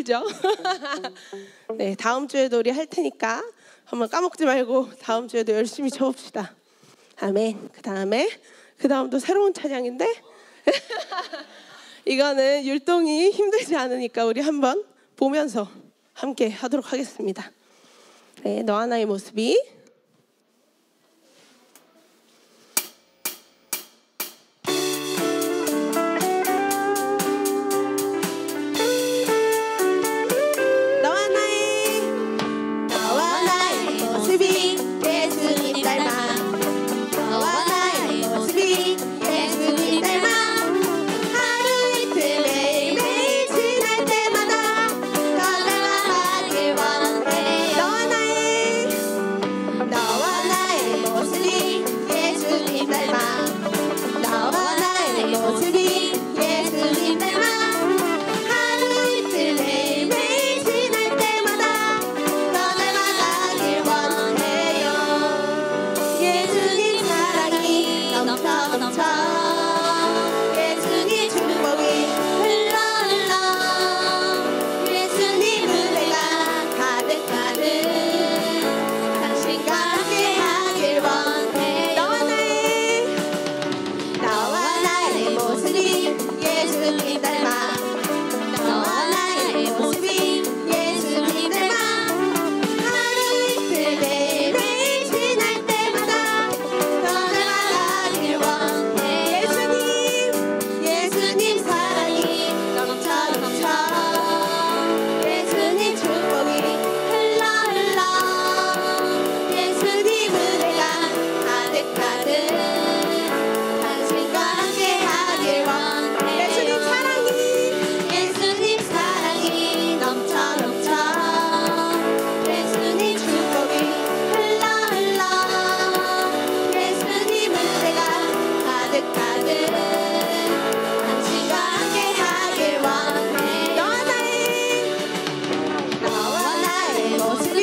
그죠? 네, 다음 주에도 우리 할 테니까 한번 까먹지 말고 다음 주에도 열심히 쳐봅시다. 아멘. 그 다음도 새로운 찬양인데 이거는 율동이 힘들지 않으니까 우리 한번 보면서 함께 하도록 하겠습니다. 네, 너와 나의 모습이. 너와 나의 모습이 예수님 닮아. 너와 나의 모습이 예수님 닮아. 하루 이틀 매일매일 지날 때마다 더 닮아가길 원해. 너와 나의 모습이 예수님 닮아. 너와 나의 모습이 예수님 닮아. 하루 이틀 매일매일 지날 때마다 더 닮아가길 원해요. 예수님 사랑이 넘쳐 넘쳐. 예수님 축복이 흘러 흘러. 예수님 은혜가 가득 가득 당신과 함께 하길 원해. 너와 나의 모습이 예수님 닮아. 너와 나의 모습이 예수님 닮아. 하루 이틀 매일매일 지날 때마다 더 닮아가길 원해. 예수님 사랑이 넘쳐 넘쳐. 예수님 축복이 흘러 흘러. 예수님 은혜가 가득 가득 당신과 함께 하길 원해. 예수님 사랑이 넘쳐 넘쳐. 예수님 축복이 흘러 흘러. 예수님 은혜가 가득 가득 당신과 함께 하길 원해. 너와 나의 모습이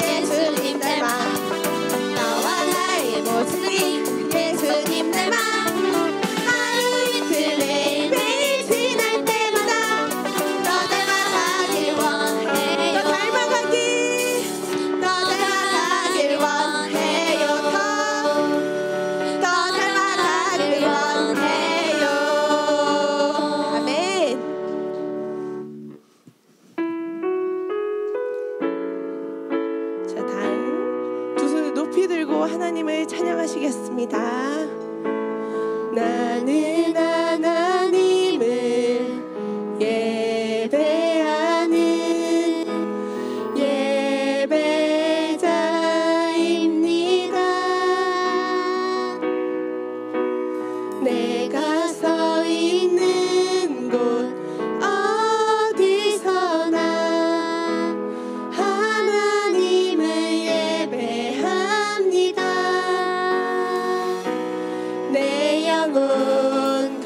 예수님 닮아. 너와 나의 모습이 예수님 닮아. 하루 이틀 매일매일 지날 때마다 더 닮아가길 원해요. 더 닮아가길 원해요. 더 닮아가길 원해요. 아멘. 자, 다음 두 손을 높이 들고 하나님을 찬양하시겠습니다. 나는 하나님을 예배하는 예배자입니다. 내가 서 있는 곳 어디서나 하나님을 예배합니다. 내 영혼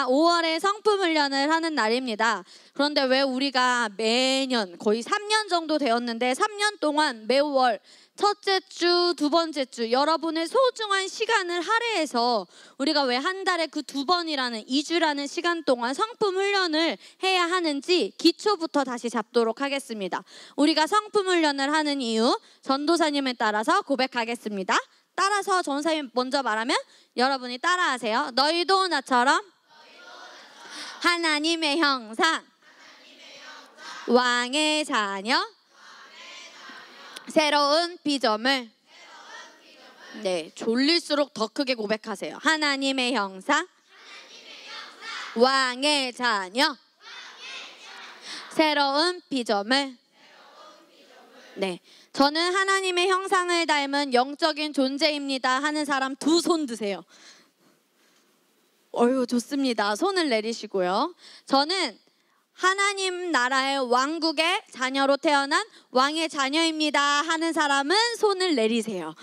우리가 5월에 성품 훈련을 하는 날입니다. 그런데 왜 우리가 매년 거의 3년 정도 되었는데 3년 동안 매월 첫째 주, 두 번째 주 여러분의 소중한 시간을 할애해서 우리가 왜 한 달에 그 2번이라는 2주라는 시간 동안 성품 훈련을 해야 하는지 기초부터 다시 잡도록 하겠습니다. 우리가 성품 훈련을 하는 이유 전도사님에 따라서 고백하겠습니다. 따라서 전도사님 먼저 말하면 여러분이 따라하세요. 너희도 나처럼 하나님의 형상, 왕의 자녀, 새로운 비전을 네, 졸릴수록 더 크게 고백하세요. 하나님의 형상, 왕의 자녀, 새로운 비전을 네, 저는 하나님의 형상을 닮은 영적인 존재입니다 하는 사람 두 손 드세요. 어휴, 좋습니다. 손을 내리시고요. 저는 하나님 나라의 왕국의 자녀로 태어난 왕의 자녀입니다 하는 사람은 손을 내리세요.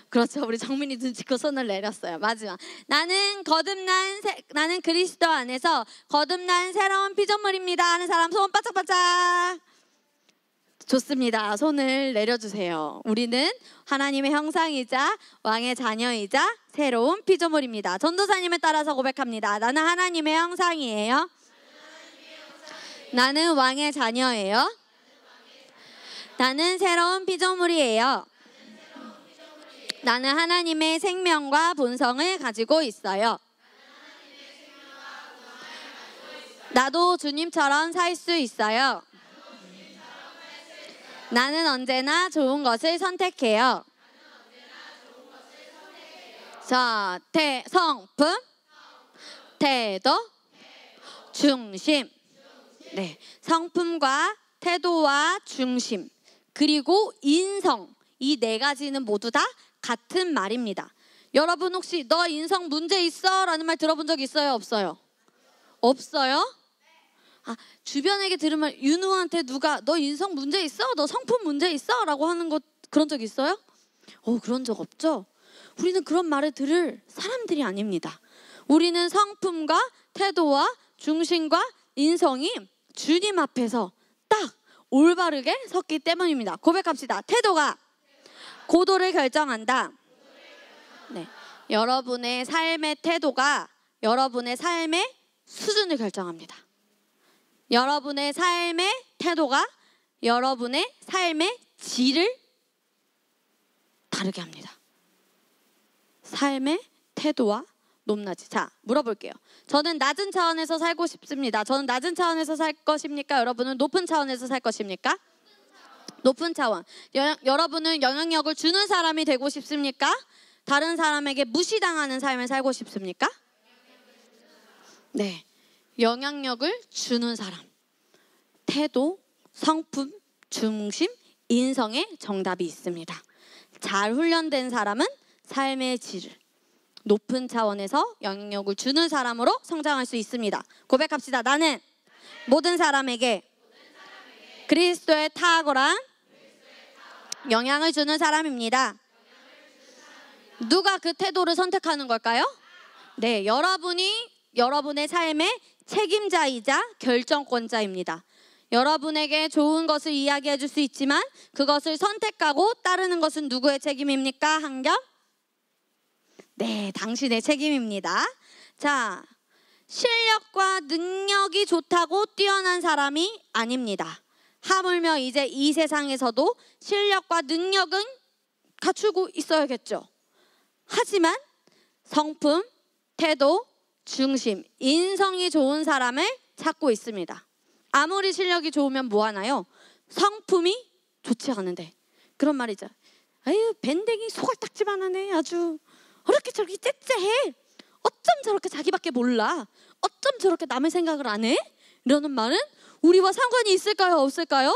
그렇죠. 우리 정민이 눈치껏 손을 내렸어요. 마지막. 나는 그리스도 안에서 거듭난 새로운 피조물입니다 하는 사람 손 바짝바짝. 좋습니다. 손을 내려주세요. 우리는 하나님의 형상이자 왕의 자녀이자 새로운 피조물입니다. 전도사님에 따라서 고백합니다. 나는 하나님의 형상이에요. 나는 왕의 자녀예요. 나는 새로운 피조물이에요. 나는 하나님의 생명과 본성을 가지고 있어요. 나도 주님처럼 살 수 있어요. 나는 언제나 좋은 것을 선택해요. 자, 성품, 태도, 중심. 네, 성품과 태도와 중심, 그리고 인성, 이 네 가지는 모두 다 같은 말입니다. 여러분 혹시 너 인성 문제 있어? 라는 말 들어본 적 있어요? 없어요? 없어요? 아, 주변에게 들으면 윤우한테 누가 너 인성 문제 있어? 너 성품 문제 있어? 라고 하는 것 그런 적 있어요? 그런 적 없죠? 우리는 그런 말을 들을 사람들이 아닙니다. 우리는 성품과 태도와 중심과 인성이 주님 앞에서 딱 올바르게 섰기 때문입니다. 고백합시다. 태도가 고도를 결정한다. 네, 여러분의 삶의 태도가 여러분의 삶의 수준을 결정합니다. 여러분의 삶의 태도가 여러분의 삶의 질을 다르게 합니다. 삶의 태도와 높낮이. 자, 물어볼게요. 저는 낮은 차원에서 살고 싶습니다. 저는 낮은 차원에서 살 것입니까? 여러분은 높은 차원에서 살 것입니까? 높은 차원. 여러분은 영향력을 주는 사람이 되고 싶습니까? 다른 사람에게 무시당하는 삶을 살고 싶습니까? 네, 영향력을 주는 사람. 태도, 성품, 중심, 인성의 정답이 있습니다. 잘 훈련된 사람은 삶의 질을 높은 차원에서 영향력을 주는 사람으로 성장할 수 있습니다. 고백합시다. 나는 모든 사람에게 그리스도의 탁월한 영향을 주는 사람입니다. 누가 그 태도를 선택하는 걸까요? 네, 여러분이 여러분의 삶의 책임자이자 결정권자입니다. 여러분에게 좋은 것을 이야기해 줄 수 있지만 그것을 선택하고 따르는 것은 누구의 책임입니까? 한결? 네, 당신의 책임입니다. 자, 실력과 능력이 좋다고 뛰어난 사람이 아닙니다. 하물며 이제 이 세상에서도 실력과 능력은 갖추고 있어야겠죠. 하지만 성품, 태도, 중심, 인성이 좋은 사람을 찾고 있습니다. 아무리 실력이 좋으면 뭐하나요? 성품이 좋지 않은데. 그런 말이죠. 아유, 밴댕이 소갈딱지만 하네. 아주 어떻게 저렇게 째째해? 어쩜 저렇게 자기밖에 몰라? 어쩜 저렇게 남의 생각을 안 해? 이러는 말은 우리와 상관이 있을까요? 없을까요?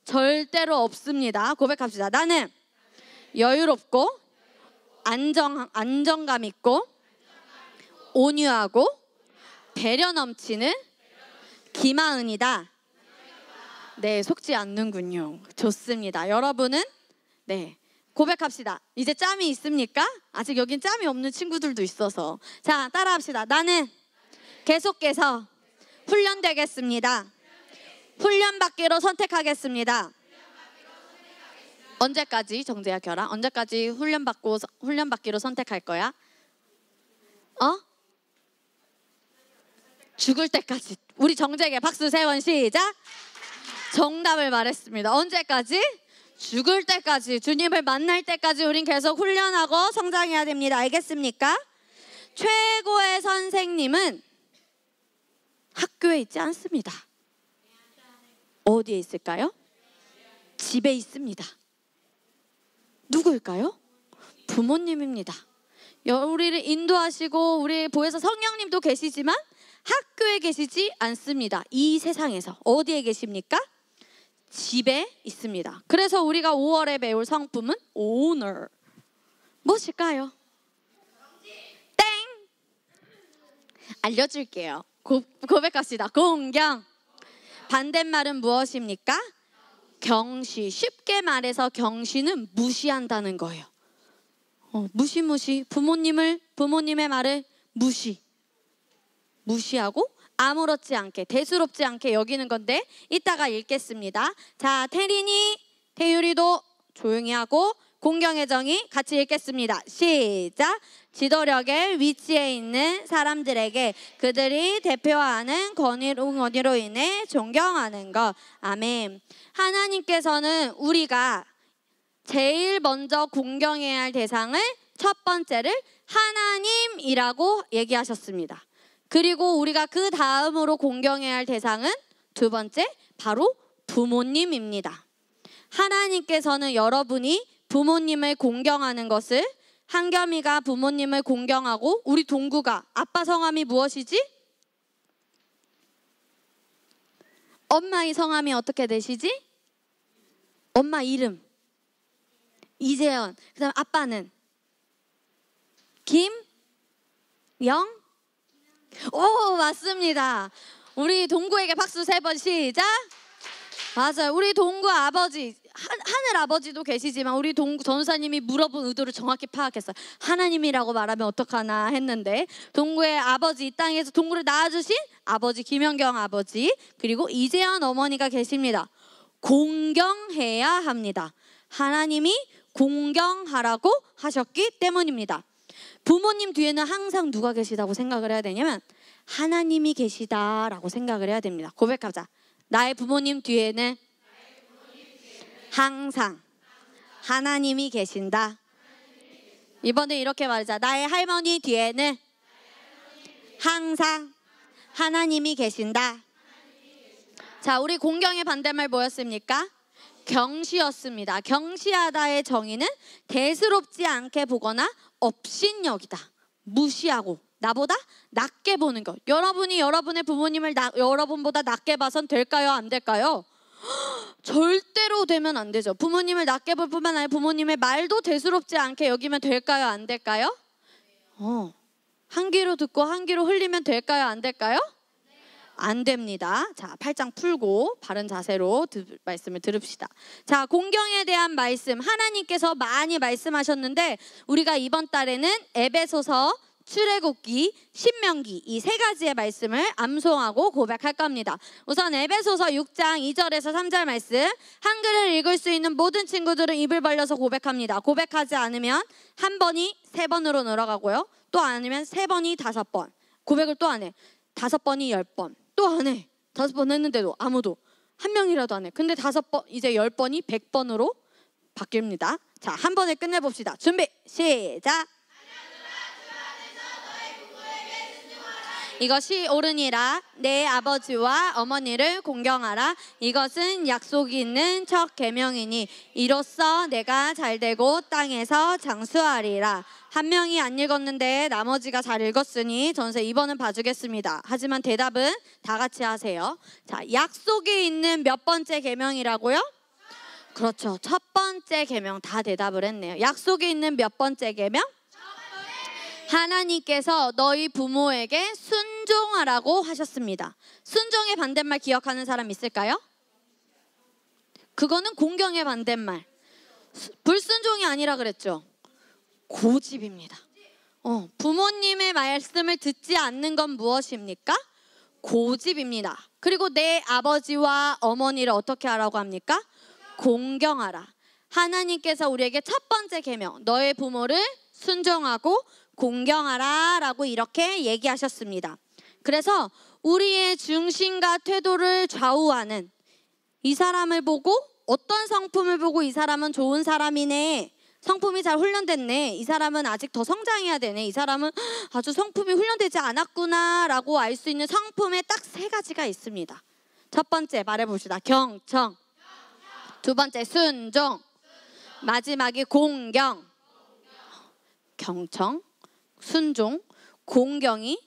절대로 없습니다. 고백합시다. 나는 여유롭고 안정감 있고 온유하고 배려 넘치는 김하은이다. 네, 속지 않는군요. 좋습니다. 여러분은 네, 고백합시다. 이제 짬이 있습니까? 아직 여긴 짬이 없는 친구들도 있어서. 자, 따라합시다. 나는 계속해서 훈련되겠습니다. 훈련받기로 선택하겠습니다. 언제까지, 정재야, 결아? 언제까지 훈련받기로 선택할 거야? 죽을 때까지. 우리 정재에게 박수 3번 시작. 정답을 말했습니다. 언제까지? 죽을 때까지. 주님을 만날 때까지 우린 계속 훈련하고 성장해야 됩니다. 알겠습니까? 최고의 선생님은 학교에 있지 않습니다. 어디에 있을까요? 집에 있습니다. 누구일까요? 부모님입니다. 우리를 인도하시고 우리 보혜사 성령님도 계시지만 학교에 계시지 않습니다. 이 세상에서 어디에 계십니까? 집에 있습니다. 그래서 우리가 5월에 배울 성품은 오늘 무엇일까요? 땡! 알려줄게요. 고백합시다. 공경. 반대말은 무엇입니까? 경시. 쉽게 말해서 경시는 무시한다는 거예요. 무시무시. 부모님의 말을 무시하고 아무렇지 않게, 대수롭지 않게 여기는 건데 이따가 읽겠습니다. 자, 태율이도 조용히 하고 공경의 정의 같이 읽겠습니다. 시작. 지도력의 위치에 있는 사람들에게 그들이 대표하는 권위로 인해 존경하는 것. 아멘. 하나님께서는 우리가 제일 먼저 공경해야 할 대상을 첫 번째를 하나님이라고 얘기하셨습니다. 그리고 우리가 그 다음으로 공경해야 할 대상은 두 번째, 바로 부모님입니다. 하나님께서는 여러분이 부모님을 공경하는 것을, 한겸이가 부모님을 공경하고 우리 동구가, 아빠 성함이 무엇이지? 엄마의 성함이 어떻게 되시지? 엄마 이름 이재현. 그 다음 아빠는 김영. 오, 맞습니다. 우리 동구에게 박수 3번 시작. 맞아요. 우리 동구 아버지, 하늘 아버지도 계시지만 우리 동구 전사님이 물어본 의도를 정확히 파악했어요. 하나님이라고 말하면 어떡하나 했는데 동구의 아버지, 이 땅에서 동구를 낳아주신 아버지 김연경 아버지, 그리고 이재현 어머니가 계십니다. 공경해야 합니다. 하나님이 공경하라고 하셨기 때문입니다. 부모님 뒤에는 항상 누가 계시다고 생각을 해야 되냐면 하나님이 계시다라고 생각을 해야 됩니다. 고백하자. 나의 부모님 뒤에는 항상 하나님이 계신다. 이번에 이렇게 말하자. 나의 할머니 뒤에는 항상 하나님이 계신다. 자, 우리 공경의 반대말 뭐였습니까? 경시였습니다. 경시하다의 정의는 대수롭지 않게 보거나 업신여기다. 무시하고 나보다 낮게 보는 것. 여러분이 여러분의 부모님을 여러분보다 낮게 봐선 될까요? 안 될까요? 절대로 되면 안 되죠. 부모님을 낮게 볼 뿐만 아니라 부모님의 말도 대수롭지 않게 여기면 될까요? 안 될까요? 한 귀로 듣고 한 귀로 흘리면 될까요? 안 될까요? 안 됩니다. 자, 팔짱 풀고 바른 자세로 말씀을 들읍시다. 자, 공경에 대한 말씀 하나님께서 많이 말씀하셨는데 우리가 이번 달에는 에베소서, 출애굽기, 신명기 이 3가지의 말씀을 암송하고 고백할 겁니다. 우선 에베소서 6장 2절에서 3절 말씀, 한글을 읽을 수 있는 모든 친구들은 입을 벌려서 고백합니다. 고백하지 않으면 한 번이 3번으로 늘어가고요. 또 아니면 3번이 5번. 고백을 또 안 해. 5번이 10번. 또 안 해. 5번 했는데도 아무도 한 명이라도 안 해. 근데 5번, 이제 10번이 100번으로 바뀝니다. 자, 한 번에 끝내봅시다. 준비 시작. 이것이 옳으니라. 내 아버지와 어머니를 공경하라. 이것은 약속이 있는 첫 계명이니 이로써 내가 잘되고 땅에서 장수하리라. 한 명이 안 읽었는데 나머지가 잘 읽었으니 전세 2번은 봐주겠습니다. 하지만 대답은 다 같이 하세요. 자, 약속이 있는 몇 번째 계명이라고요? 그렇죠. 첫 번째 계명. 다 대답을 했네요. 약속이 있는 몇 번째 계명? 하나님께서 너희 부모에게 순종하라고 하셨습니다. 순종의 반대말 기억하는 사람 있을까요? 그거는 공경의 반대말. 불순종이 아니라 그랬죠. 고집입니다. 부모님의 말씀을 듣지 않는 건 무엇입니까? 고집입니다. 그리고 내 아버지와 어머니를 어떻게 하라고 합니까? 공경하라. 하나님께서 우리에게 첫 번째 계명, 너의 부모를 순종하고 공경하라 라고 이렇게 얘기하셨습니다. 그래서 우리의 중심과 태도를 좌우하는, 이 사람을 보고, 어떤 성품을 보고 이 사람은 좋은 사람이네, 성품이 잘 훈련됐네, 이 사람은 아직 더 성장해야 되네, 이 사람은 아주 성품이 훈련되지 않았구나 라고 알 수 있는 성품에 딱 3가지가 있습니다. 첫 번째 말해봅시다. 경청. 두 번째 순종. 마지막이 공경. 경청, 순종, 공경이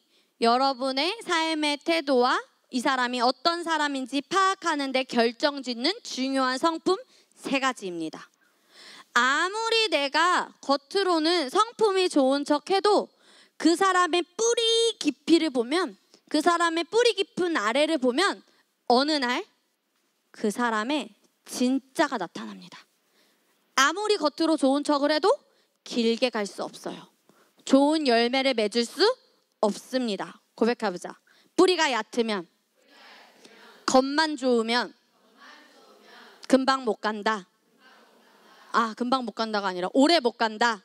여러분의 삶의 태도와 이 사람이 어떤 사람인지 파악하는 데 결정짓는 중요한 성품 3가지입니다. 아무리 내가 겉으로는 성품이 좋은 척해도 그 사람의 뿌리 깊이를 보면, 그 사람의 뿌리 깊은 아래를 보면 어느 날 그 사람의 진짜가 나타납니다. 아무리 겉으로 좋은 척을 해도 길게 갈 수 없어요. 좋은 열매를 맺을 수 없습니다. 고백해보자. 뿌리가 얕으면, 겉만 좋으면 금방 못 간다. 금방 못 간다가 아니라 오래 못 간다.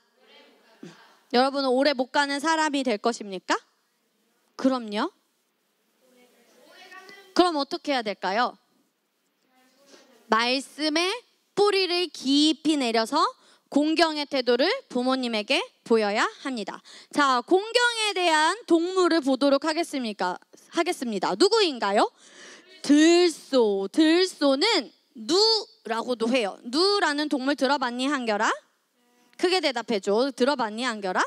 여러분은 오래 못 가는 사람이 될 것입니까? 그럼요. 그럼 어떻게 해야 될까요? 말씀에 뿌리를 깊이 내려서 공경의 태도를 부모님에게 보여야 합니다. 자, 공경에 대한 동물을 보도록 하겠습니다. 누구인가요? 들소. 들소는 누라고도 해요. 누라는 동물 들어봤니, 한결아? 크게 대답해줘. 들어봤니, 한결아?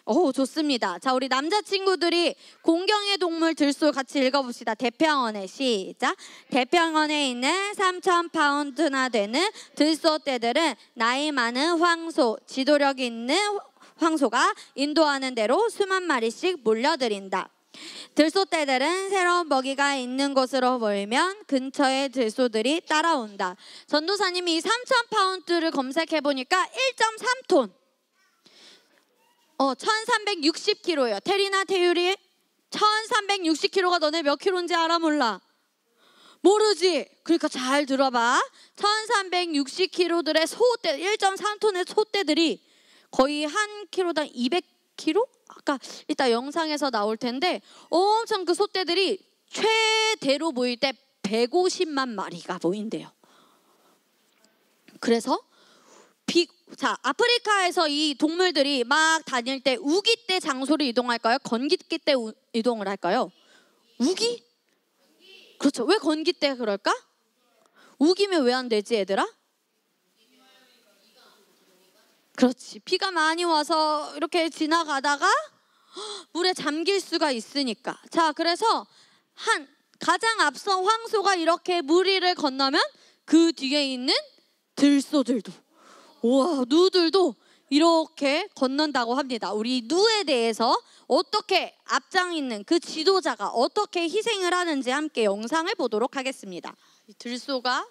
오, 좋습니다. 자, 우리 남자친구들이 공경의 동물 들소 같이 읽어봅시다. 대평원에 시작. 대평원에 있는 3,000파운드나 되는 들소떼들은 나이 많은 황소, 지도력 있는 황소가 인도하는 대로 수만 마리씩 몰려들인다. 들소떼들은 새로운 먹이가 있는 곳으로 모이면 근처의 들소들이 따라온다. 전도사님이 이 3,000파운드를 검색해보니까 1.3톤 1360kg예요. 태리나 태율이 1360kg가 너네 몇 킬로인지 알아, 몰라? 모르지? 그러니까 잘 들어봐. 1360kg들의 소떼, 1.3톤의 소떼들이 거의 한 킬로당 200kg? 아까 이따 영상에서 나올 텐데 엄청 그 소떼들이 최대로 모일 때 150만 마리가 모인대요. 그래서 아프리카에서 이 동물들이 막 다닐 때 우기 때 장소를 이동할까요? 건기 때 이동을 할까요? 우기? 그렇죠. 왜 건기 때 그럴까? 우기면 왜 안 되지, 얘들아? 그렇지. 비가 많이 와서 이렇게 지나가다가 물에 잠길 수가 있으니까. 자, 그래서 가장 앞선 황소가 이렇게 물 위를 건너면 그 뒤에 있는 들소들도, 우와, 누들도 이렇게 건넌다고 합니다. 우리 누에 대해서 어떻게 앞장 있는 그 지도자가 어떻게 희생을 하는지 함께 영상을 보도록 하겠습니다. 이 들소가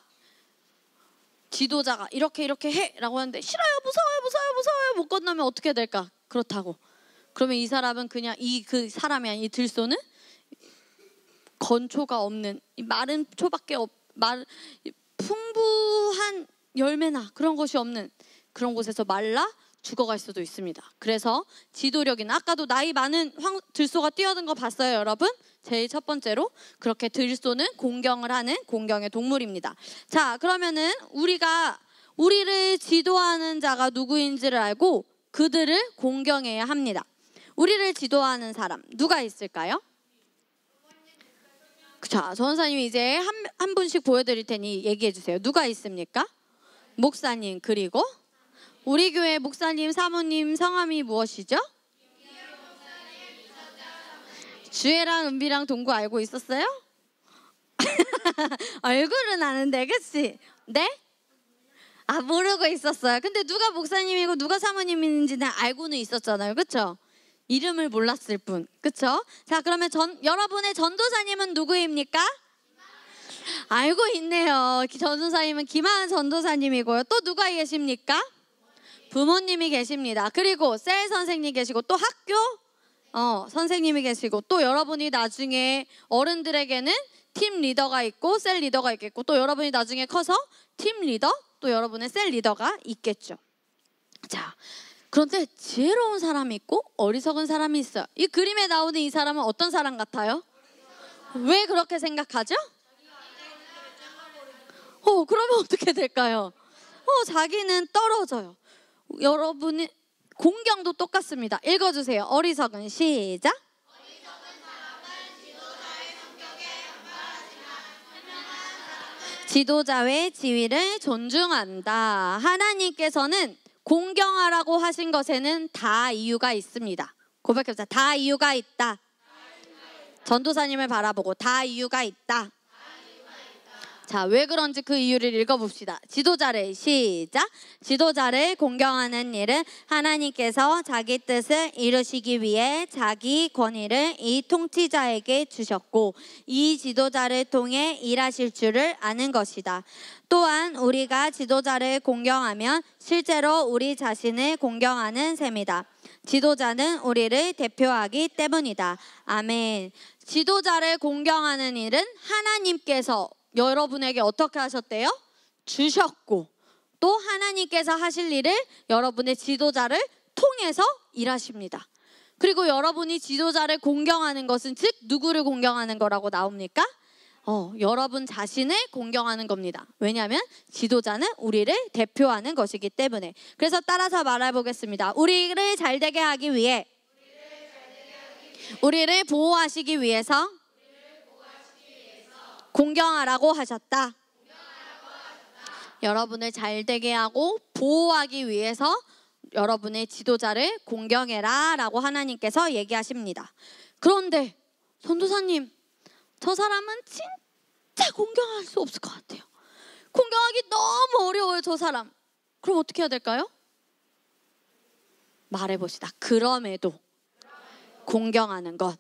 지도자가 이렇게 해 라고 하는데 싫어요, 무서워요, 못 건너면 어떻게 될까? 그렇다고. 그러면 이 사람은 그냥 그 사람이 아닌 이 들소는 건초가 없는 이 마른 초밖에 풍부한 열매나 그런 것이 없는 그런 곳에서 말라 죽어갈 수도 있습니다. 그래서 지도력이나 아까도 나이 많은 들소가 뛰어든 거 봤어요, 여러분? 제일 첫 번째로 그렇게 들소는 공경을 하는 공경의 동물입니다. 자, 그러면은 우리를 지도하는 자가 누구인지를 알고 그들을 공경해야 합니다. 우리를 지도하는 사람 누가 있을까요? 자, 전사님이 이제 한 분씩 보여드릴 테니 얘기해 주세요. 누가 있습니까? 목사님, 그리고 우리 교회 목사님, 사모님 성함이 무엇이죠? 주애랑 은비랑 동구 알고 있었어요? 얼굴은 아는데, 그치? 네? 모르고 있었어요. 근데 누가 목사님이고 누가 사모님인지는 알고는 있었잖아요, 그쵸? 이름을 몰랐을 뿐, 그쵸? 자, 그러면 여러분의 전도사님은 누구입니까? 알고 있네요. 전도사님은 김하은 전도사님이고요. 또 누가 계십니까? 부모님이 계십니다. 그리고 셀 선생님 계시고 또 학교 선생님이 계시고 또 여러분이 나중에 어른들에게는 팀 리더가 있고 셀 리더가 있겠고 또 여러분이 나중에 커서 팀 리더 또 여러분의 셀 리더가 있겠죠. 자, 그런데 지혜로운 사람이 있고 어리석은 사람이 있어요. 이 그림에 나오는 이 사람은 어떤 사람 같아요? 왜 그렇게 생각하죠? 그러면 어떻게 될까요? 자기는 떨어져요. 여러분이 공경도 똑같습니다. 읽어주세요. 어리석은 시작. 지도자의 지위를 존중한다. 하나님께서는 공경하라고 하신 것에는 다 이유가 있습니다. 고백해보자. 다 이유가 있다. 전도사님을 바라보고 다 이유가 있다. 자, 왜 그런지 그 이유를 읽어봅시다. 지도자를 시작. 지도자를 공경하는 일은 하나님께서 자기 뜻을 이루시기 위해 자기 권위를 이 통치자에게 주셨고 이 지도자를 통해 일하실 줄을 아는 것이다. 또한 우리가 지도자를 공경하면 실제로 우리 자신을 공경하는 셈이다. 지도자는 우리를 대표하기 때문이다. 아멘. 지도자를 공경하는 일은 하나님께서 여러분에게 어떻게 하셨대요? 주셨고 또 하나님께서 하실 일을 여러분의 지도자를 통해서 일하십니다. 그리고 여러분이 지도자를 공경하는 것은 즉 누구를 공경하는 거라고 나옵니까? 여러분 자신을 공경하는 겁니다. 왜냐하면 지도자는 우리를 대표하는 것이기 때문에. 그래서 따라서 말해보겠습니다. 우리를 잘되게 하기 위해 우리를 보호하시기 위해서 공경하라고 하셨다. 여러분을 잘되게 하고 보호하기 위해서 여러분의 지도자를 공경해라 라고 하나님께서 얘기하십니다. 그런데 전도사님, 저 사람은 진짜 공경할 수 없을 것 같아요. 공경하기 너무 어려워요, 저 사람. 그럼 어떻게 해야 될까요? 말해봅시다. 그럼에도 공경하는 것.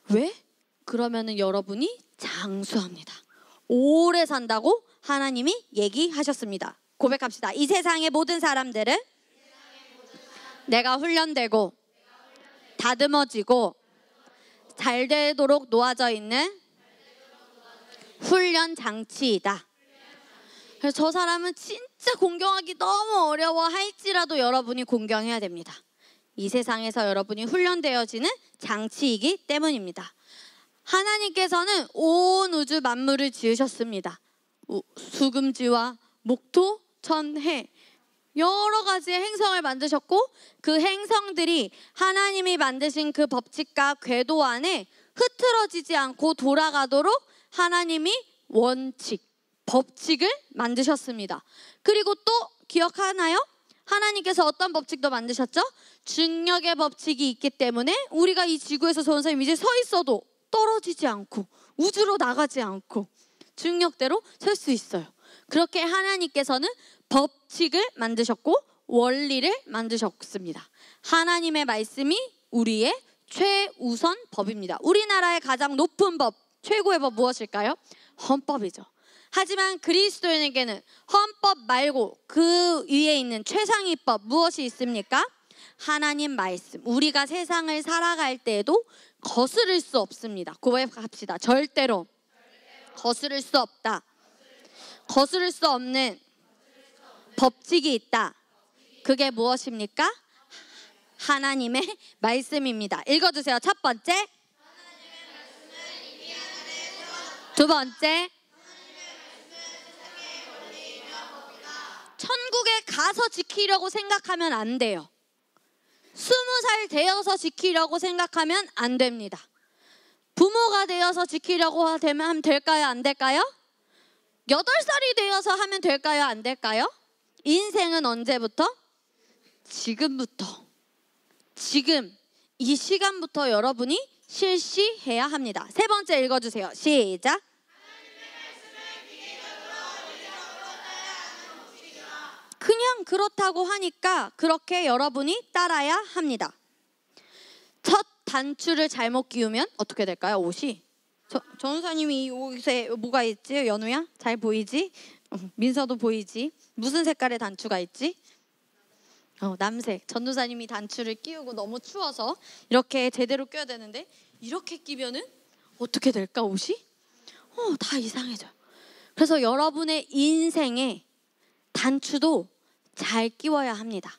왜? 그러면은 여러분이 장수합니다. 오래 산다고 하나님이 얘기하셨습니다. 고백합시다. 이 세상의 모든 사람들은 내가 훈련되고 다듬어지고 잘 되도록 놓아져 있는 훈련 장치이다. 그래서 저 사람은 진짜 공경하기 너무 어려워 할지라도 여러분이 공경해야 됩니다. 이 세상에서 여러분이 훈련되어지는 장치이기 때문입니다. 하나님께서는 온 우주 만물을 지으셨습니다. 수금지와 목토, 천, 해 여러 가지의 행성을 만드셨고 그 행성들이 하나님이 만드신 그 법칙과 궤도 안에 흐트러지지 않고 돌아가도록 하나님이 원칙, 법칙을 만드셨습니다. 그리고 또 기억하나요? 하나님께서 어떤 법칙도 만드셨죠? 중력의 법칙이 있기 때문에 우리가 이 지구에서 전사님 이제 서 있어도 떨어지지 않고 우주로 나가지 않고 중력대로 설 수 있어요. 그렇게 하나님께서는 법칙을 만드셨고 원리를 만드셨습니다. 하나님의 말씀이 우리의 최우선 법입니다. 우리나라의 가장 높은 법, 최고의 법 무엇일까요? 헌법이죠. 하지만 그리스도인에게는 헌법 말고 그 위에 있는 최상위 법 무엇이 있습니까? 하나님 말씀. 우리가 세상을 살아갈 때에도 거스를 수 없습니다. 고백합시다. 절대로 거스를 수 없다. 거스를 수 없는 법칙이 있다. 그게 무엇입니까? 하나님의 말씀입니다. 읽어주세요. 첫 번째, 두 번째, 천국에 가서 지키려고 생각하면 안 돼요. 20살 되어서 지키려고 생각하면 안 됩니다. 부모가 되어서 지키려고 하면 될까요? 안 될까요? 8살이 되어서 하면 될까요? 안 될까요? 인생은 언제부터? 지금부터. 지금 이 시간부터 여러분이 실시해야 합니다. 세 번째 읽어주세요. 시작. 그냥 그렇다고 하니까 그렇게 여러분이 따라야 합니다. 첫 단추를 잘못 끼우면 어떻게 될까요? 옷이 전우사님이 이 옷에 뭐가 있지? 연우야? 잘 보이지? 민서도 보이지? 무슨 색깔의 단추가 있지? 남색. 전우사님이 단추를 끼우고 너무 추워서 이렇게 제대로 껴야 되는데 이렇게 끼면은 어떻게 될까 옷이? 다 이상해져요. 그래서 여러분의 인생에 단추도 잘 끼워야 합니다.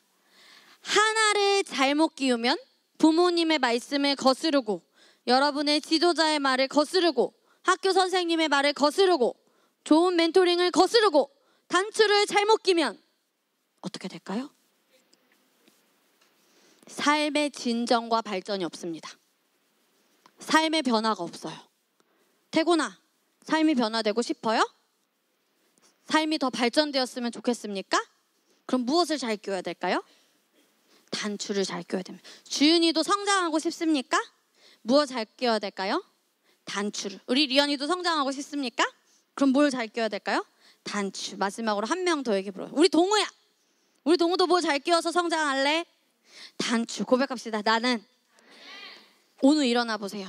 하나를 잘못 끼우면 부모님의 말씀을 거스르고 여러분의 지도자의 말을 거스르고 학교 선생님의 말을 거스르고 좋은 멘토링을 거스르고 단추를 잘못 끼면 어떻게 될까요? 삶의 진정과 발전이 없습니다. 삶의 변화가 없어요. 태곤아, 삶이 변화되고 싶어요? 삶이 더 발전되었으면 좋겠습니까? 그럼 무엇을 잘 끼워야 될까요? 단추를 잘 끼워야 됩니다. 주윤이도 성장하고 싶습니까? 무엇 잘 끼워야 될까요? 단추를. 우리 리언이도 성장하고 싶습니까? 그럼 뭘 잘 끼워야 될까요? 단추. 마지막으로 한 명 더 얘기 불러요. 우리 동우야. 우리 동우도 뭐 잘 끼워서 성장할래? 단추. 고백합시다. 나는 오늘 일어나 보세요.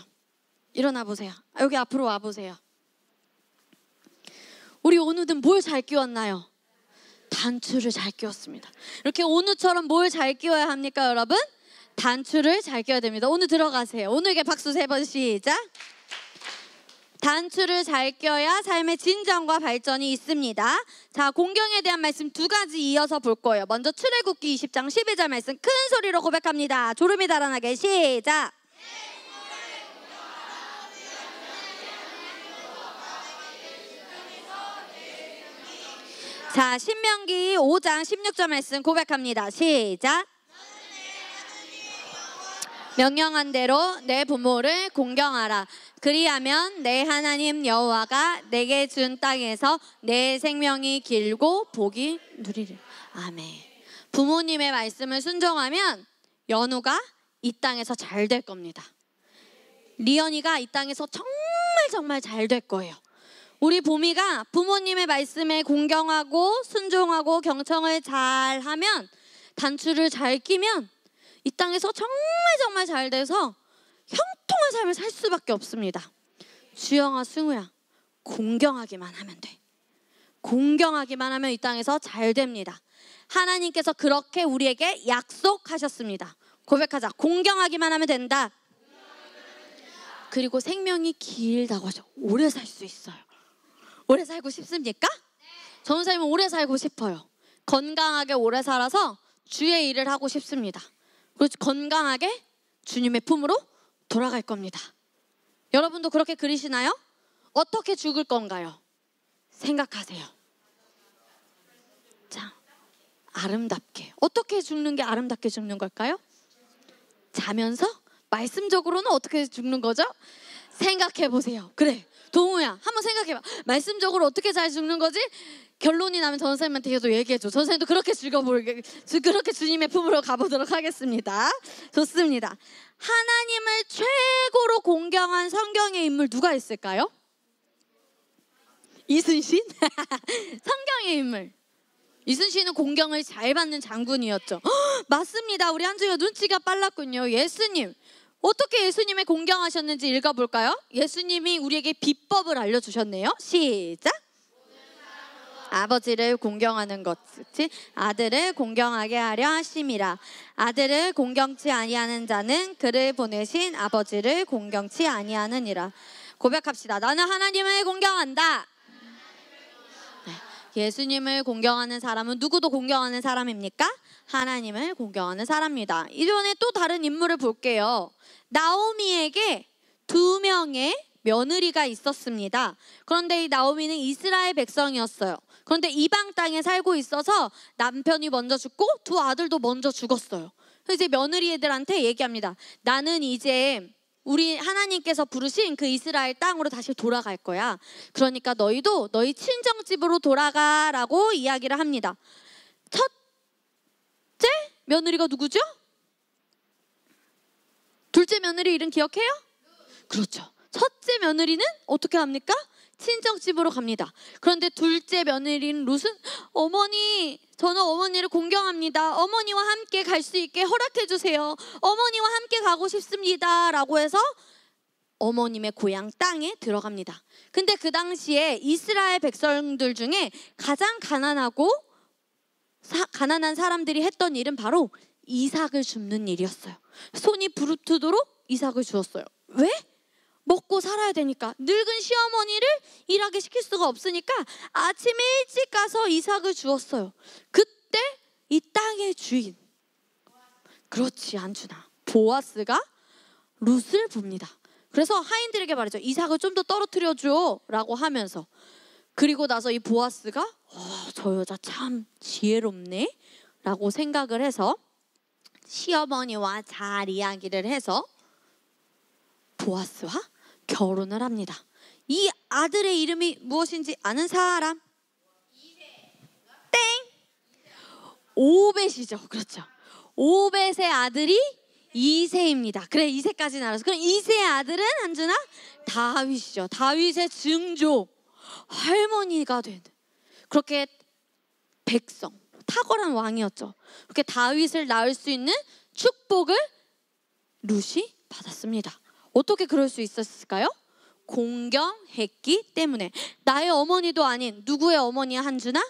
일어나 보세요. 여기 앞으로 와 보세요. 우리 오늘은 뭘 잘 끼웠나요? 단추를 잘 끼웠습니다. 이렇게 오늘처럼 뭘 잘 끼워야 합니까, 여러분? 단추를 잘 끼워야 됩니다. 오늘 들어가세요. 오늘에게 박수 3번 시작. 단추를 잘 끼워야 삶의 진정과 발전이 있습니다. 자, 공경에 대한 말씀 2가지 이어서 볼 거예요. 먼저 출애굽기 20장 12절 말씀 큰 소리로 고백합니다. 졸음이 달아나게 시작. 자, 신명기 5장 16절 말씀 고백합니다. 시작. 명령한 대로 내 부모를 공경하라. 그리하면 내 하나님 여호와가 내게 준 땅에서 내 생명이 길고 복이 누리리. 아멘. 부모님의 말씀을 순종하면 연우가 이 땅에서 잘 될 겁니다. 리언이가 이 땅에서 정말 잘 될 거예요. 우리 보미가 부모님의 말씀에 공경하고 순종하고 경청을 잘 하면, 단추를 잘 끼면 이 땅에서 정말 잘 돼서 형통한 삶을 살 수밖에 없습니다. 주영아, 승우야, 공경하기만 하면 돼. 공경하기만 하면 이 땅에서 잘 됩니다. 하나님께서 그렇게 우리에게 약속하셨습니다. 고백하자. 공경하기만 하면 된다. 그리고 생명이 길다고 하죠. 오래 살 수 있어요. 오래 살고 싶습니까? 전우사님은 오래 살고 싶어요. 건강하게 오래 살아서 주의 일을 하고 싶습니다. 그리고 건강하게 주님의 품으로 돌아갈 겁니다. 여러분도 그렇게 그리시나요? 어떻게 죽을 건가요? 생각하세요. 자, 아름답게. 어떻게 죽는 게 아름답게 죽는 걸까요? 자면서? 말씀적으로는 어떻게 죽는 거죠? 생각해 보세요. 그래, 동우야, 한번 생각해봐. 말씀적으로 어떻게 잘 죽는 거지? 결론이 나면 전사님한테 계속 얘기해줘. 전사님도 그렇게 그렇게 주님의 품으로 가보도록 하겠습니다. 좋습니다. 하나님을 최고로 공경한 성경의 인물 누가 있을까요? 이순신? 성경의 인물. 이순신은 공경을 잘 받는 장군이었죠. 맞습니다. 우리 한주가 눈치가 빨랐군요. 예수님. 어떻게 예수님을 공경하셨는지 읽어볼까요? 예수님이 우리에게 비법을 알려주셨네요. 시작. 아버지를 공경하는 것이 아들을 공경하게 하려 하심이라. 아들을 공경치 아니하는 자는 그를 보내신 아버지를 공경치 아니하느니라. 고백합시다. 나는 하나님을 공경한다. 네. 예수님을 공경하는 사람은 누구도 공경하는 사람입니까? 하나님을 공경하는 사람입니다. 이전에 또 다른 인물을 볼게요. 나오미에게 2명의 며느리가 있었습니다. 그런데 이 나오미는 이스라엘 백성이었어요. 그런데 이방 땅에 살고 있어서 남편이 먼저 죽고 2 아들도 먼저 죽었어요. 그래서 이제 며느리들한테 얘기합니다. 나는 이제 우리 하나님께서 부르신 그 이스라엘 땅으로 다시 돌아갈 거야. 그러니까 너희도 너희 친정집으로 돌아가라고 이야기를 합니다. 첫째 며느리가 누구죠? 둘째 며느리 이름 기억해요? 그렇죠. 첫째 며느리는 어떻게 합니까? 친정집으로 갑니다. 그런데 둘째 며느리는 룻은 어머니, 저는 어머니를 공경합니다. 어머니와 함께 갈 수 있게 허락해 주세요. 어머니와 함께 가고 싶습니다. 라고 해서 어머님의 고향 땅에 들어갑니다. 근데 그 당시에 이스라엘 백성들 중에 가장 가난한 사람들이 했던 일은 바로 이삭을 줍는 일이었어요. 손이 부르트도록 이삭을 주었어요. 왜? 먹고 살아야 되니까. 늙은 시어머니를 일하게 시킬 수가 없으니까 아침 일찍 가서 이삭을 주었어요. 그때 이 땅의 주인, 그렇지 안주나, 보아스가 룻을 봅니다. 그래서 하인들에게 말이죠. 이삭을 좀 더 떨어뜨려 줘 라고 하면서, 그리고 나서 이 보아스가 저 여자 참 지혜롭네 라고 생각을 해서 시어머니와 잘 이야기를 해서 보아스와 결혼을 합니다. 이 아들의 이름이 무엇인지 아는 사람? 땡! 오벳이죠. 그렇죠. 오벳의 아들이 이새입니다. 그래, 이새까지는 알았어. 그럼 이새의 아들은 한준아? 다윗이죠. 다윗의 증조, 할머니가 된, 그렇게 백성, 탁월한 왕이었죠. 그렇게 다윗을 낳을 수 있는 축복을 룻이 받았습니다. 어떻게 그럴 수 있었을까요? 공경했기 때문에. 나의 어머니도 아닌 누구의 어머니야, 한준아?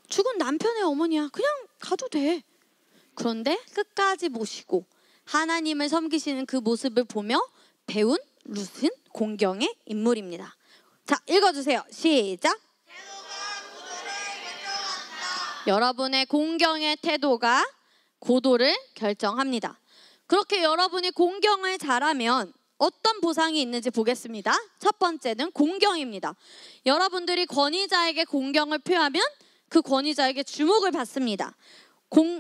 죽은 남편의 어머니야. 그냥 가도 돼. 그런데 끝까지 모시고 하나님을 섬기시는 그 모습을 보며 배운 룻은 공경의 인물입니다. 자, 읽어주세요. 시작. 여러분의 공경의 태도가 고도를 결정합니다. 그렇게 여러분이 공경을 잘하면 어떤 보상이 있는지 보겠습니다. 첫 번째는 공경입니다. 여러분들이 권위자에게 공경을 표하면 그 권위자에게 주목을 받습니다.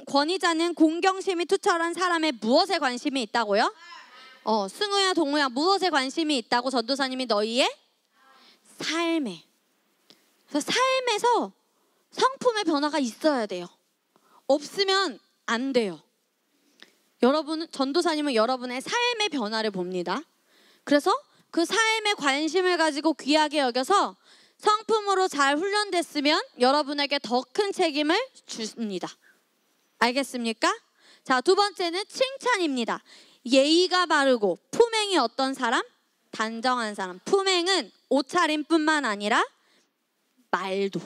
권위자는 공경심이 투철한 사람의 무엇에 관심이 있다고요? 승우야, 동우야, 무엇에 관심이 있다고 전도사님이? 너희의 삶에. 그래서 삶에서 성품의 변화가 있어야 돼요. 없으면 안 돼요. 전도사님은 여러분의 삶의 변화를 봅니다. 그래서 그 삶에 관심을 가지고 귀하게 여겨서 성품으로 잘 훈련됐으면 여러분에게 더 큰 책임을 줍니다. 알겠습니까? 자, 두 번째는 칭찬입니다. 예의가 바르고 품행이 어떤 사람? 단정한 사람. 품행은 옷차림뿐만 아니라 말도.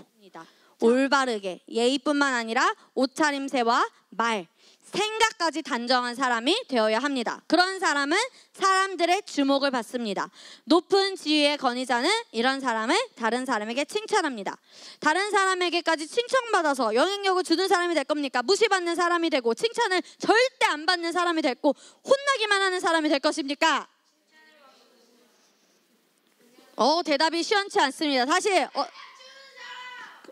올바르게, 예의뿐만 아니라 옷차림새와 말, 생각까지 단정한 사람이 되어야 합니다. 그런 사람은 사람들의 주목을 받습니다. 높은 지위의 권위자는 이런 사람을 다른 사람에게 칭찬합니다. 다른 사람에게까지 칭찬받아서 영향력을 주는 사람이 될 겁니까? 무시받는 사람이 되고 칭찬을 절대 안 받는 사람이 됐고 혼나기만 하는 사람이 될 것입니까? 대답이 시원치 않습니다. 다시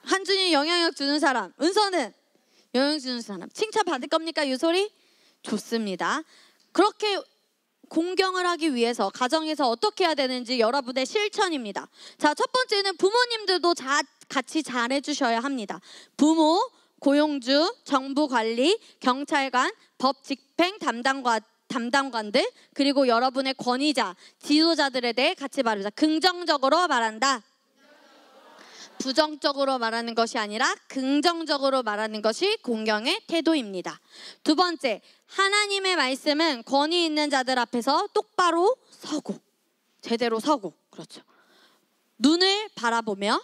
한준이 영향력 주는 사람, 은서는 영향력 주는 사람. 칭찬 받을 겁니까? 유솔이? 좋습니다. 그렇게 공경을 하기 위해서 가정에서 어떻게 해야 되는지 여러분의 실천입니다. 자, 첫 번째는 부모님들도 같이 잘해 주셔야 합니다. 부모, 고용주, 정부관리, 경찰관, 법집행 담당관들, 그리고 여러분의 권위자, 지도자들에 대해 같이 말합니다. 긍정적으로 말한다. 부정적으로 말하는 것이 아니라 긍정적으로 말하는 것이 공경의 태도입니다. 두 번째, 하나님의 말씀은 권위 있는 자들 앞에서 똑바로 서고, 제대로 서고, 그렇죠. 눈을 바라보며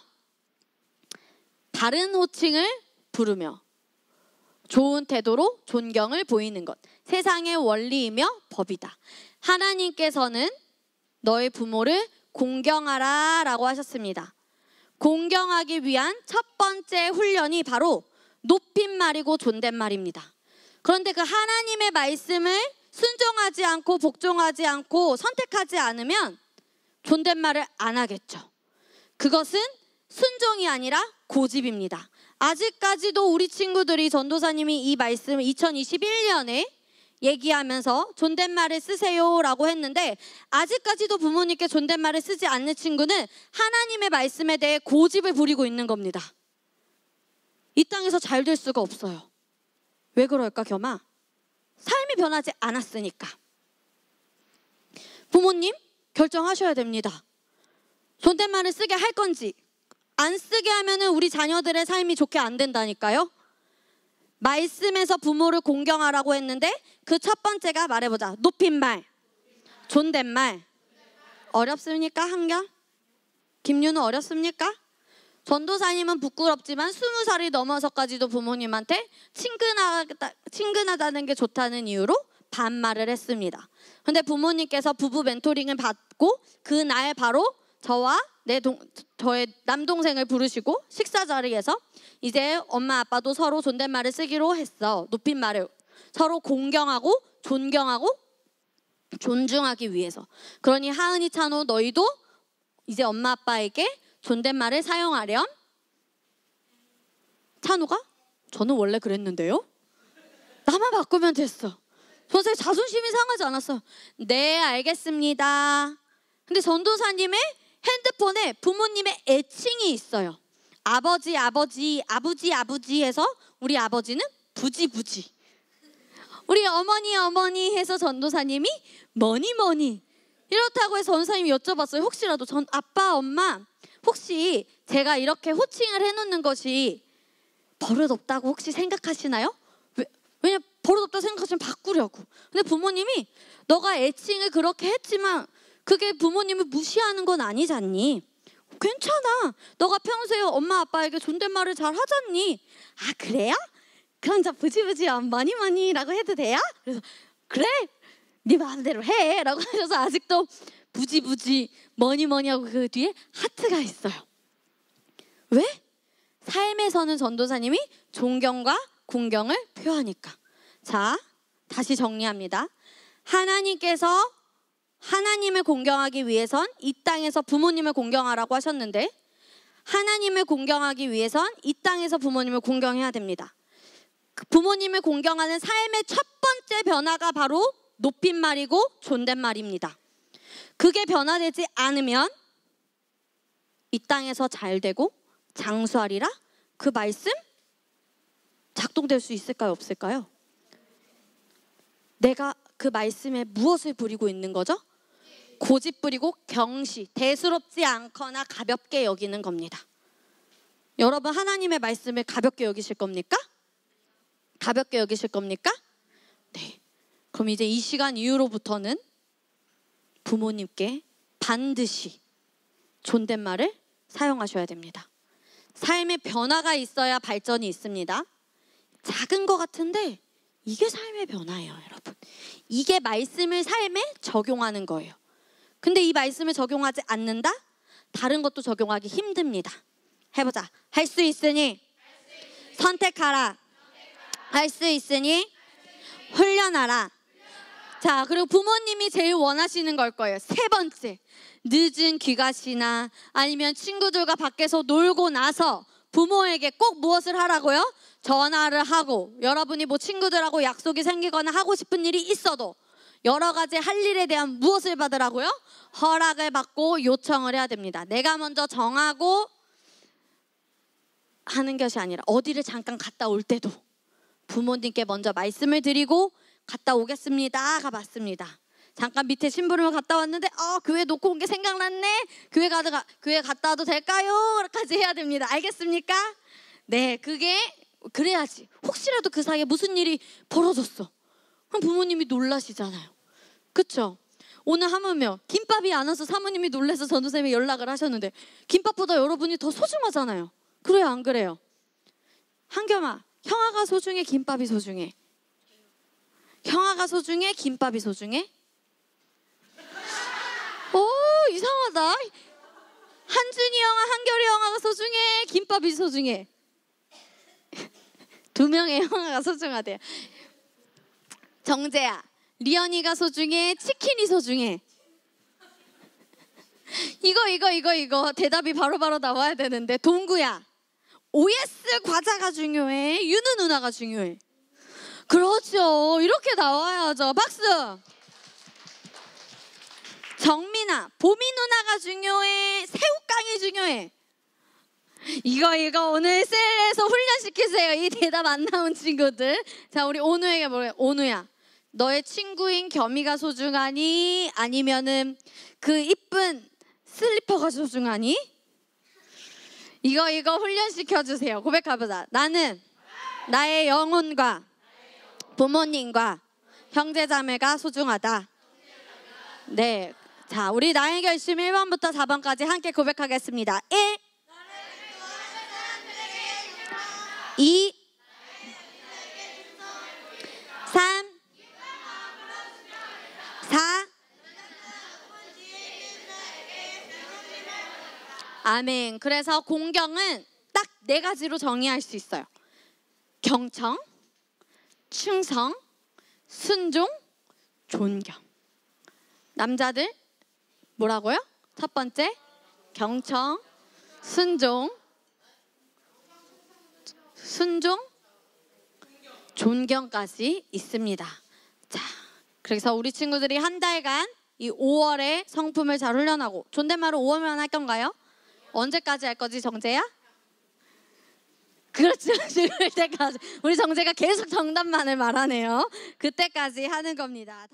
바른 호칭을 부르며 좋은 태도로 존경을 보이는 것, 세상의 원리이며 법이다. 하나님께서는 너의 부모를 공경하라 라고 하셨습니다. 공경하기 위한 첫 번째 훈련이 바로 높임말이고 존댓말입니다. 그런데 그 하나님의 말씀을 순종하지 않고 복종하지 않고 선택하지 않으면 존댓말을 안 하겠죠. 그것은 순종이 아니라 고집입니다. 아직까지도 우리 친구들이 전도사님이 이 말씀을 2021년에 얘기하면서 존댓말을 쓰세요 라고 했는데 아직까지도 부모님께 존댓말을 쓰지 않는 친구는 하나님의 말씀에 대해 고집을 부리고 있는 겁니다. 이 땅에서 잘 될 수가 없어요. 왜 그럴까, 겸아? 삶이 변하지 않았으니까. 부모님 결정하셔야 됩니다. 존댓말을 쓰게 할 건지 안 쓰게 하면은 우리 자녀들의 삶이 좋게 안 된다니까요. 말씀에서 부모를 공경하라고 했는데 그 첫 번째가 말해보자. 높임말. 존댓말 어렵습니까? 한결? 김윤우 어렵습니까? 전도사님은 부끄럽지만 20살이 넘어서까지도 부모님한테 친근하다는 게 좋다는 이유로 반말을 했습니다. 근데 부모님께서 부부 멘토링을 받고 그날 바로 저와 저의 남동생을 부르시고 식사 자리에서 이제 엄마 아빠도 서로 존댓말을 쓰기로 했어. 높임말을 서로 공경하고 존경하고 존중하기 위해서. 그러니 하은이, 찬호 너희도 이제 엄마 아빠에게 존댓말을 사용하렴. 찬호가? 저는 원래 그랬는데요. 나만 바꾸면 됐어. 선생님 자존심이 상하지 않았어. 네, 알겠습니다. 근데 전도사님의 핸드폰에 부모님의 애칭이 있어요. 아버지, 아버지, 아부지, 아부지 해서 우리 아버지는 부지, 부지. 우리 어머니, 어머니 해서 전도사님이 뭐니, 뭐니. 이렇다고 해서 전도사님이 여쭤봤어요. 혹시라도 아빠, 엄마, 혹시 제가 이렇게 호칭을 해놓는 것이 버릇없다고 혹시 생각하시나요? 왜냐면 버릇없다고 생각하시면 바꾸려고. 근데 부모님이 너가 애칭을 그렇게 했지만 그게 부모님을 무시하는 건 아니잖니. 괜찮아. 너가 평소에 엄마 아빠에게 존댓말을 잘 하잖니. 아, 그래요? 그럼 저 부지부지 많이 많이 라고 해도 돼요? 그래서 그래, 네 마음대로 해 라고 하셔서 아직도 부지부지 뭐니 뭐니 하고 그 뒤에 하트가 있어요. 왜? 삶에서는 전도사님이 존경과 공경을 표하니까. 자, 다시 정리합니다. 하나님께서 하나님을 공경하기 위해선 이 땅에서 부모님을 공경하라고 하셨는데, 하나님을 공경하기 위해선 이 땅에서 부모님을 공경해야 됩니다. 부모님을 공경하는 삶의 첫 번째 변화가 바로 높임말이고 존댓말입니다. 그게 변화되지 않으면 이 땅에서 잘 되고 장수하리라, 그 말씀 작동될 수 있을까요? 없을까요? 내가 그 말씀에 무엇을 부리고 있는 거죠? 고집 부리고 경시, 대수롭지 않거나 가볍게 여기는 겁니다. 여러분, 하나님의 말씀을 가볍게 여기실 겁니까? 가볍게 여기실 겁니까? 네. 그럼 이제 이 시간 이후로부터는 부모님께 반드시 존댓말을 사용하셔야 됩니다. 삶의 변화가 있어야 발전이 있습니다. 작은 것 같은데 이게 삶의 변화예요, 여러분. 이게 말씀을 삶에 적용하는 거예요. 근데 이 말씀을 적용하지 않는다? 다른 것도 적용하기 힘듭니다. 해보자. 할 수 있으니 선택하라. 할 수 있으니 훈련하라. 자, 그리고 부모님이 제일 원하시는 걸 거예요. 세 번째, 늦은 귀가시나 아니면 친구들과 밖에서 놀고 나서 부모에게 꼭 무엇을 하라고요? 전화를 하고, 여러분이 뭐 친구들하고 약속이 생기거나 하고 싶은 일이 있어도 여러 가지 할 일에 대한 무엇을 받으라고요? 허락을 받고 요청을 해야 됩니다. 내가 먼저 정하고 하는 것이 아니라 어디를 잠깐 갔다 올 때도 부모님께 먼저 말씀을 드리고 갔다 오겠습니다가 맞습니다. 잠깐 밑에 심부름을 갔다 왔는데 교회 놓고 온 게 생각났네. 교회 갔다 와도 될까요? 까지 해야 됩니다. 알겠습니까? 네, 그래야지. 혹시라도 그 사이에 무슨 일이 벌어졌어. 그럼 부모님이 놀라시잖아요. 그쵸? 오늘 하물며 김밥이 안 와서 사모님이 놀라서 전도사님이 연락을 하셨는데 김밥보다 여러분이 더 소중하잖아요. 그래요, 안 그래요? 한겸아, 형아가 소중해, 김밥이 소중해? 형아가 소중해, 김밥이 소중해? 오, 이상하다. 한준이 형아, 한결이 형아가 소중해, 김밥이 소중해? 두 명의 형아가 소중하대요. 정재야, 리언이가 소중해, 치킨이 소중해? 이거 대답이 바로바로 나와야 되는데. 동구야, OS 과자가 중요해, 윤우 누나가 중요해? 그렇죠, 이렇게 나와야죠. 박수. 정민아, 보미 누나가 중요해, 새우깡이 중요해? 이거 오늘 셀에서 훈련시키세요. 이 대답 안 나온 친구들. 자, 우리 오누에게 뭐래요? 오누야, 너의 친구인 겸이가 소중하니? 아니면은 그 이쁜 슬리퍼가 소중하니? 이거 훈련시켜주세요. 고백해보자. 나는 나의 영혼과 부모님과 형제자매가 소중하다. 네. 자, 우리 나의 결심 1번부터 4번까지 함께 고백하겠습니다. 1, 2, 3, 4. 아멘. 그래서 공경은 딱 4가지로 정의할 수 있어요. 경청, 충성, 순종, 존경. 남자들 뭐라고요? 첫 번째 경청, 순종, 존경까지 있습니다. 자, 그래서 우리 친구들이 한 달간 이 5월에 성품을 잘 훈련하고, 존댓말을 5월만 할 건가요? 언제까지 할 거지, 정재야? 그렇죠. 죽을 때까지. 우리 정재가 계속 정답만을 말하네요. 그때까지 하는 겁니다.